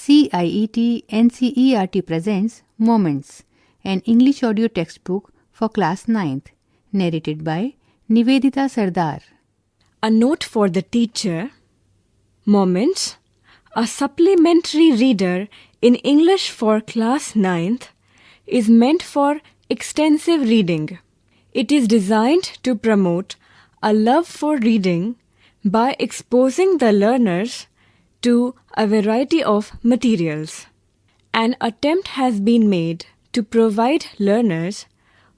CIET NCERT presents Moments, an English audio textbook for class 9th, narrated by Nivedita Sardar. A note for the teacher. Moments, a supplementary reader in English for class 9th, is meant for extensive reading. It is designed to promote a love for reading by exposing the learners to a variety of materials. An attempt has been made to provide learners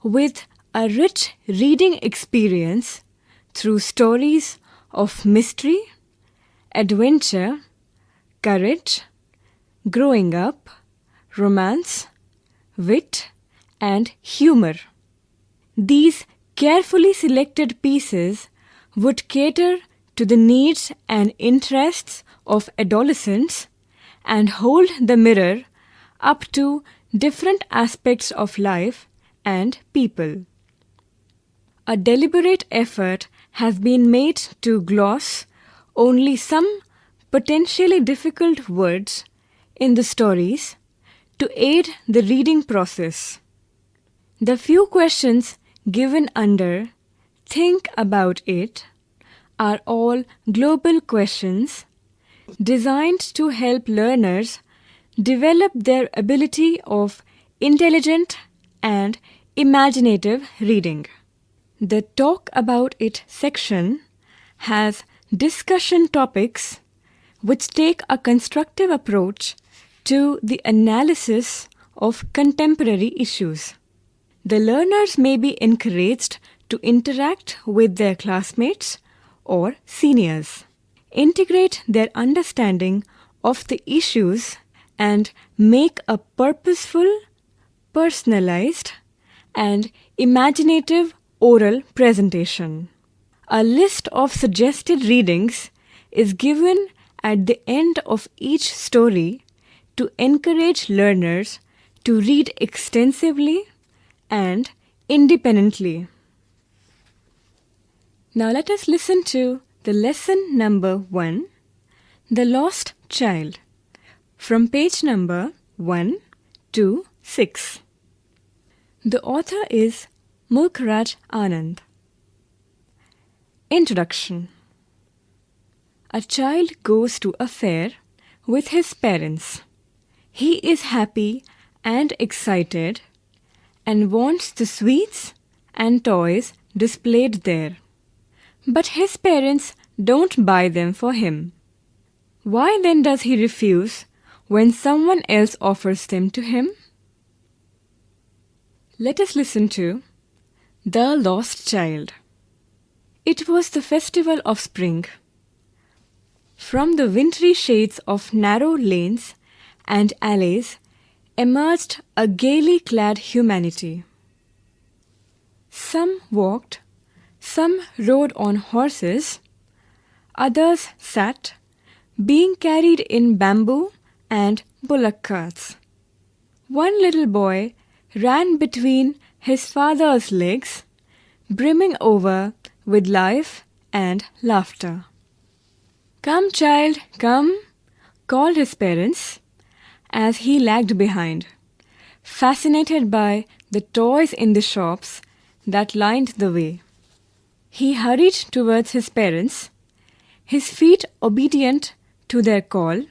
with a rich reading experience through stories of mystery, adventure, courage, growing up, romance, wit, and humor. These carefully selected pieces would cater to the needs and interests of adolescents and hold the mirror up to different aspects of life and people. A deliberate effort has been made to gloss only some potentially difficult words in the stories to aid the reading process. The few questions given under Think About It are all global questions designed to help learners develop their ability of intelligent and imaginative reading. The Talk About It section has discussion topics which take a constructive approach to the analysis of contemporary issues. The learners may be encouraged to interact with their classmates or seniors, integrate their understanding of the issues, and make a purposeful, personalized, and imaginative oral presentation. A list of suggested readings is given at the end of each story to encourage learners to read extensively and independently. Now let us listen to the lesson number 1, The Lost Child, from page number 1 to 6. The author is Mulkraj Anand. Introduction. A child goes to a fair with his parents. He is happy and excited and wants the sweets and toys displayed there. But his parents don't buy them for him. Why then does he refuse when someone else offers them to him? Let us listen to The Lost Child. It was the festival of spring. From the wintry shades of narrow lanes and alleys emerged a gaily clad humanity. Some walked, some rode on horses, others sat, being carried in bamboo and bullock carts. One little boy ran between his father's legs, brimming over with life and laughter. "Come, child, come," called his parents, as he lagged behind, fascinated by the toys in the shops that lined the way. He hurried towards his parents, his feet obedient to their call,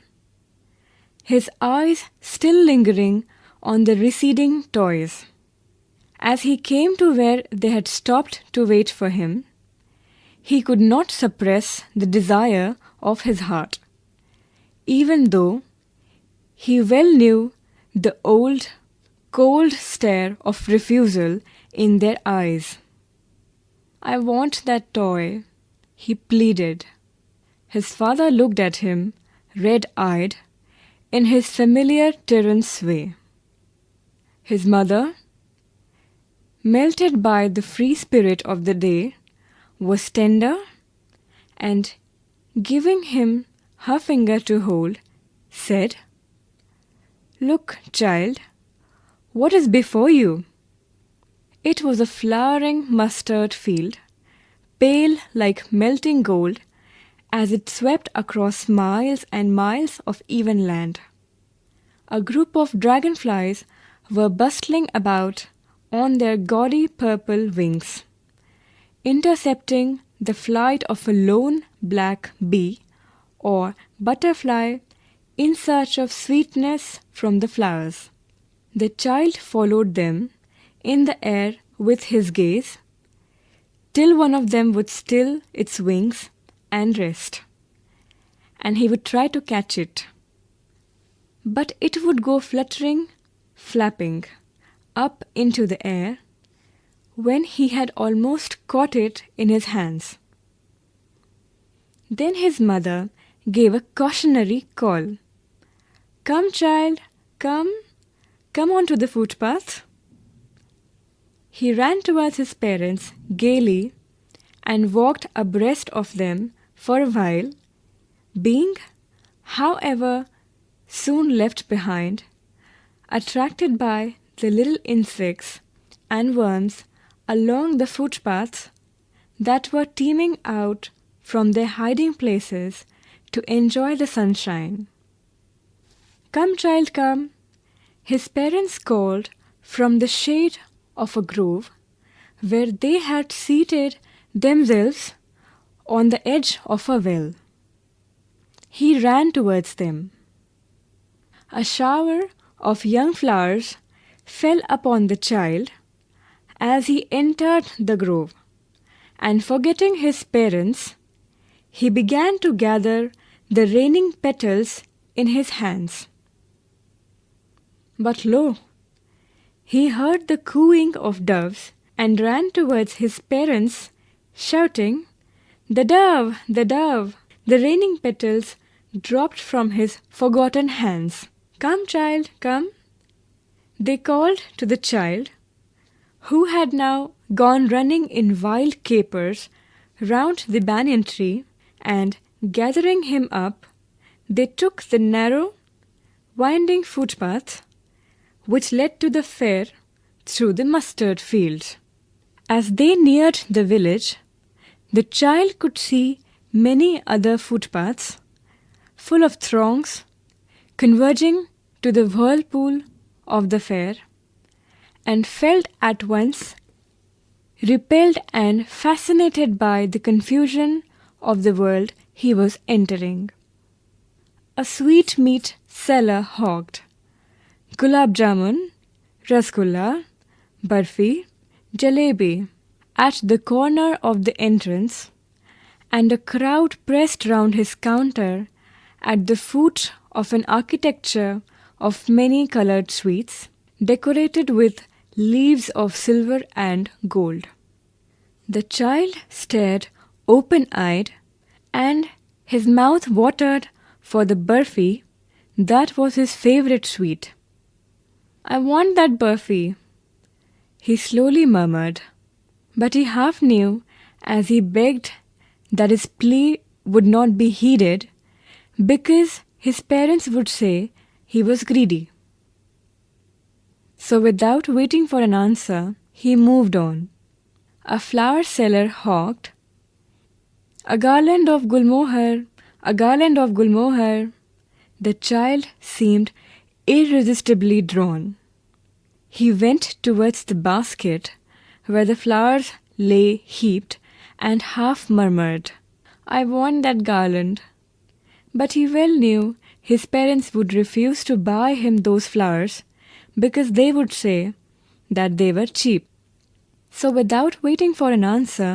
his eyes still lingering on the receding toys. As he came to where they had stopped to wait for him, he could not suppress the desire of his heart, even though he well knew the old, cold stare of refusal in their eyes. "I want that toy," he pleaded. His father looked at him, red-eyed, in his familiar tyrant's way. His mother, melted by the free spirit of the day, was tender and, giving him her finger to hold, said, "Look, child, what is before you?" It was a flowering mustard field, pale like melting gold, as it swept across miles and miles of even land. a group of dragonflies were bustling about on their gaudy purple wings, intercepting the flight of a lone black bee or butterfly in search of sweetness from the flowers. The child followed them in the air with his gaze, till one of them would still its wings and rest, and he would try to catch it. But it would go fluttering, flapping, up into the air, when he had almost caught it in his hands. Then his mother gave a cautionary call. "Come, child, come onto the footpath." He ran towards his parents gaily and walked abreast of them for a while, being, however, soon left behind, attracted by the little insects and worms along the footpaths that were teeming out from their hiding places to enjoy the sunshine. "Come, child, come," his parents called from the shade of a grove where they had seated themselves on the edge of a well. He ran towards them. A shower of young flowers fell upon the child as he entered the grove, and forgetting his parents, he began to gather the raining petals in his hands. But lo, he heard the cooing of doves and ran towards his parents, shouting, "The dove, the dove!" The raining petals dropped from his forgotten hands. "Come, child, come," they called to the child, who had now gone running in wild capers round the banyan tree, and gathering him up, they took the narrow, winding footpath which led to the fair through the mustard fields. As they neared the village, the child could see many other footpaths full of throngs converging to the whirlpool of the fair, and felt at once repelled and fascinated by the confusion of the world he was entering. A sweetmeat seller hawked gulab jamun, rasgulla, barfi, jalebi at the corner of the entrance, and a crowd pressed round his counter at the foot of an architecture of many-coloured sweets, decorated with leaves of silver and gold. The child stared open-eyed, and his mouth watered for the barfi that was his favourite sweet. "I want that barfi," he slowly murmured, but he half knew as he begged that his plea would not be heeded, because his parents would say he was greedy. So without waiting for an answer, he moved on. A flower seller hawked, "A garland of gulmohar, a garland of gulmohar." The child seemed irresistibly drawn. He went towards the basket where the flowers lay heaped, and half murmured, "I want that garland." But he well knew his parents would refuse to buy him those flowers because they would say that they were cheap. So without waiting for an answer,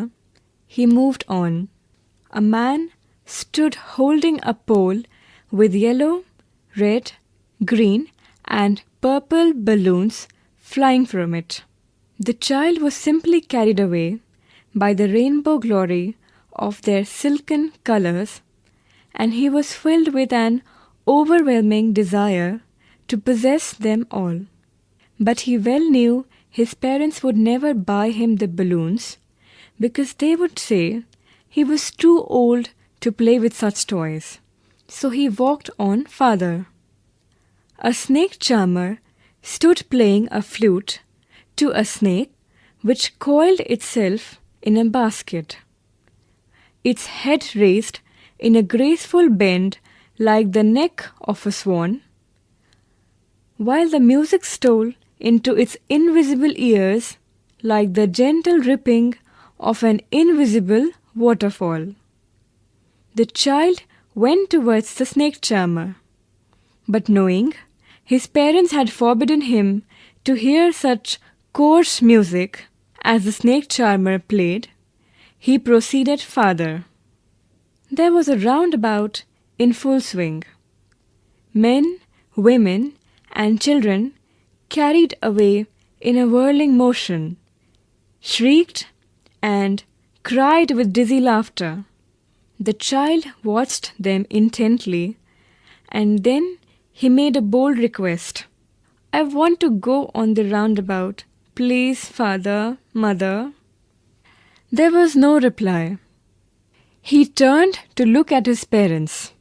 he moved on. A man stood holding a pole with yellow, red, green, and purple balloons flying from it. The child was simply carried away by the rainbow glory of their silken colours, and he was filled with an overwhelming desire to possess them all. But he well knew his parents would never buy him the balloons, because they would say he was too old to play with such toys. So he walked on farther. A snake charmer stood playing a flute to a snake which coiled itself in a basket, its head raised in a graceful bend like the neck of a swan. while the music stole into its invisible ears like the gentle ripping of an invisible waterfall. The child went towards the snake charmer, but knowing his parents had forbidden him to hear such coarse music as the snake charmer played, he proceeded farther. There was a roundabout in full swing. Men, women, and children, carried away in a whirling motion, shrieked and cried with dizzy laughter. The child watched them intently, and then he made a bold request. "I want to go on the roundabout. Please, father, mother." There was no reply. He turned to look at his parents.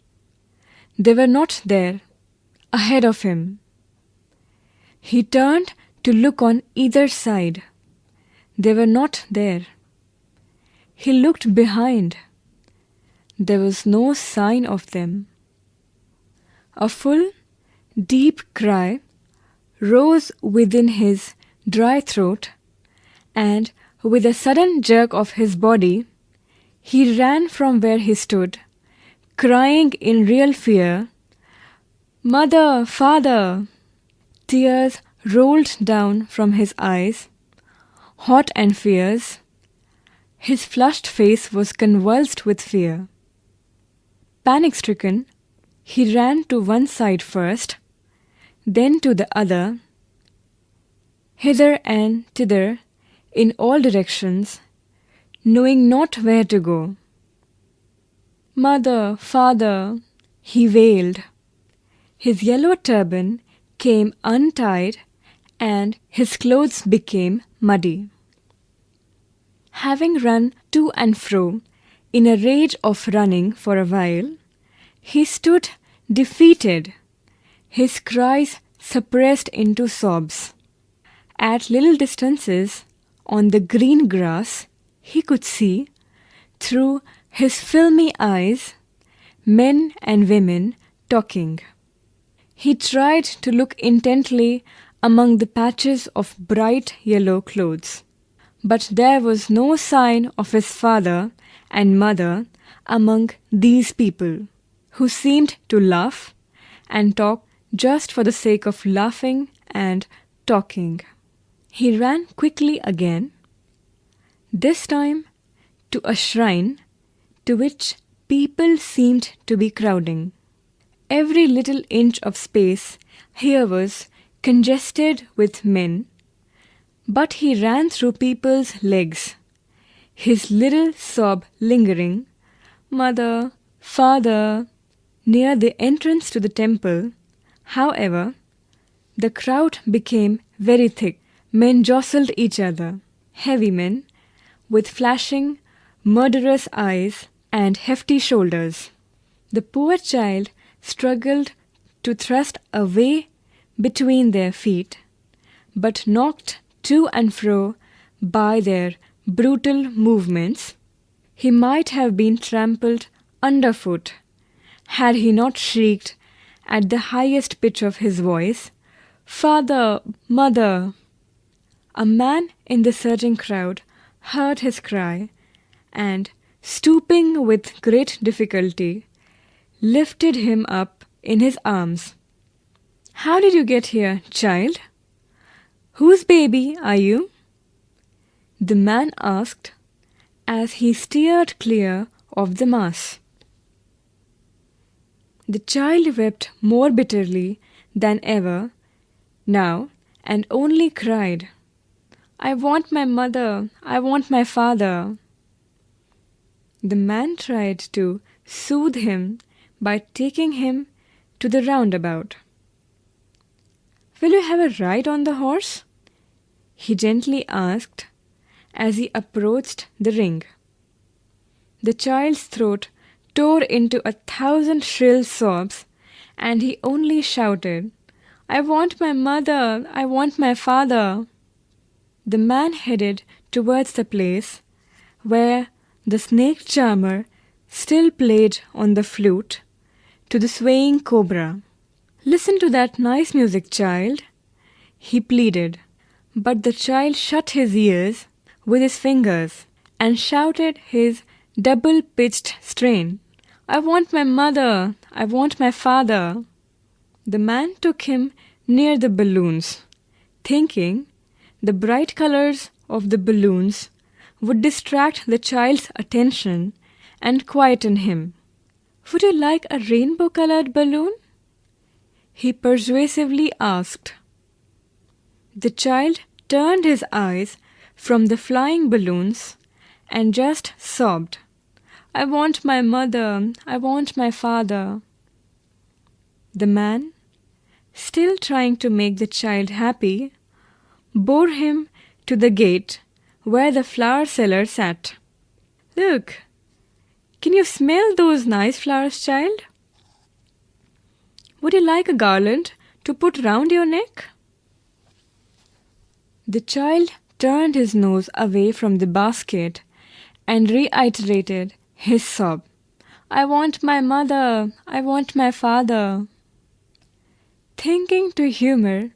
They were not there, ahead of him. He turned to look on either side. They were not there. He looked behind. There was no sign of them. A full, deep cry rose within his dry throat, and with a sudden jerk of his body, he ran from where he stood, crying in real fear, "Mother, father!" Tears rolled down from his eyes, hot and fierce. His flushed face was convulsed with fear. Panic-stricken, he ran to one side first, then to the other, hither and thither, in all directions, knowing not where to go. "Mother, father!" he wailed. His yellow turban came untied, and his clothes became muddy. Having run to and fro in a rage of running for a while, he stood defeated, his cries suppressed into sobs. At little distances on the green grass, he could see, through his filmy eyes, men and women talking. He tried to look intently among the patches of bright yellow clothes, but there was no sign of his father and mother among these people, who seemed to laugh and talk just for the sake of laughing and talking. He ran quickly again, this time to a shrine to which people seemed to be crowding. Every little inch of space here was congested with men, but he ran through people's legs, his little sob lingering, "Mother, father." Near the entrance to the temple, however, the crowd became very thick. Men jostled each other, heavy men with flashing, murderous eyes and hefty shoulders. The poor child struggled to thrust a way between their feet, but knocked to and fro by their brutal movements, he might have been trampled underfoot had he not shrieked at the highest pitch of his voice, "Father, mother!" A man in the surging crowd heard his cry and, stooping with great difficulty, lifted him up in his arms. "How did you get here, child? Whose baby are you?" the man asked as he steered clear of the mass. The child wept more bitterly than ever now and only cried, "I want my mother, I want my father." The man tried to soothe him by taking him to the roundabout. "Will you have a ride on the horse?" he gently asked as he approached the ring. The child's throat tore into 1,000 shrill sobs, and he only shouted, "I want my mother, I want my father." The man headed towards the place where the snake charmer still played on the flute to the swaying cobra. Listen to that nice music, child, he pleaded. But the child shut his ears with his fingers and shouted his double-pitched strain. I want my mother, I want my father. The man took him near the balloons, thinking the bright colors of the balloons would distract the child's attention and quieten him. Would you like a rainbow-colored balloon? He persuasively asked. The child turned his eyes from the flying balloons and just sobbed. I want my mother, I want my father. The man, still trying to make the child happy, bore him to the gate where the flower seller sat. Look, can you smell those nice flowers, child? Would you like a garland to put round your neck? The child turned his nose away from the basket and reiterated his sob. I want my mother, I want my father. Thinking to humor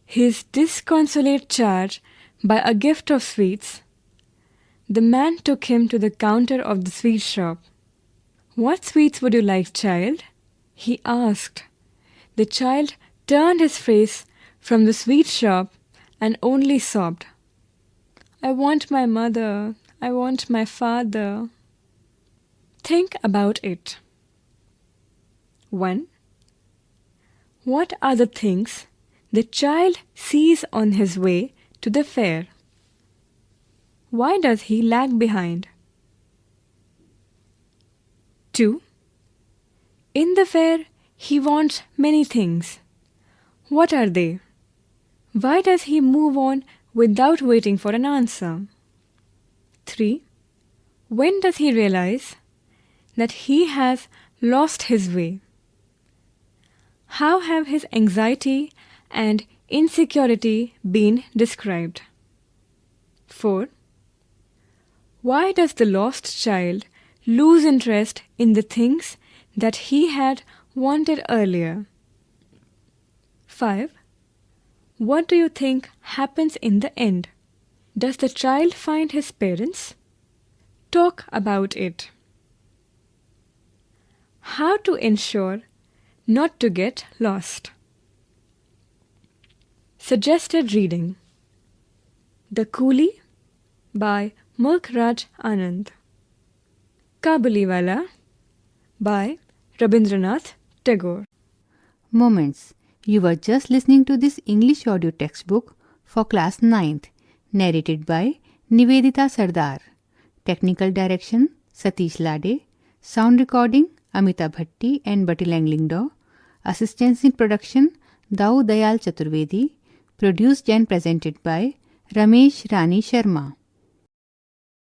his disconsolate charge by a gift of sweets, the man took him to the counter of the sweet shop. What sweets would you like, child? He asked. The child turned his face from the sweet shop and only sobbed. I want my mother, I want my father. Think about it. 1. What are the things the child sees on his way to the fair? Why does he lag behind? 2. In the fair, he wants many things. What are they? Why does he move on without waiting for an answer? 3. When does he realize that he has lost his way? How have his anxiety and insecurity been described? 4. Why does the lost child lose interest in the things that he had wanted earlier? 5. What do you think happens in the end? Does the child find his parents? Talk about it. How to ensure not to get lost. Suggested reading: The Coolie by Mulk Raj Anand, Kabuliwala by Rabindranath Tagore. Moments. You were just listening to this English audio textbook for class 9th, narrated by Nivedita Sardar. Technical direction Satish Lade. Sound recording Amita Bhatti and Bati Langlingdo. Assistance in production Dau Dayal Chaturvedi. Produced and presented by Ramesh Rani Sharma.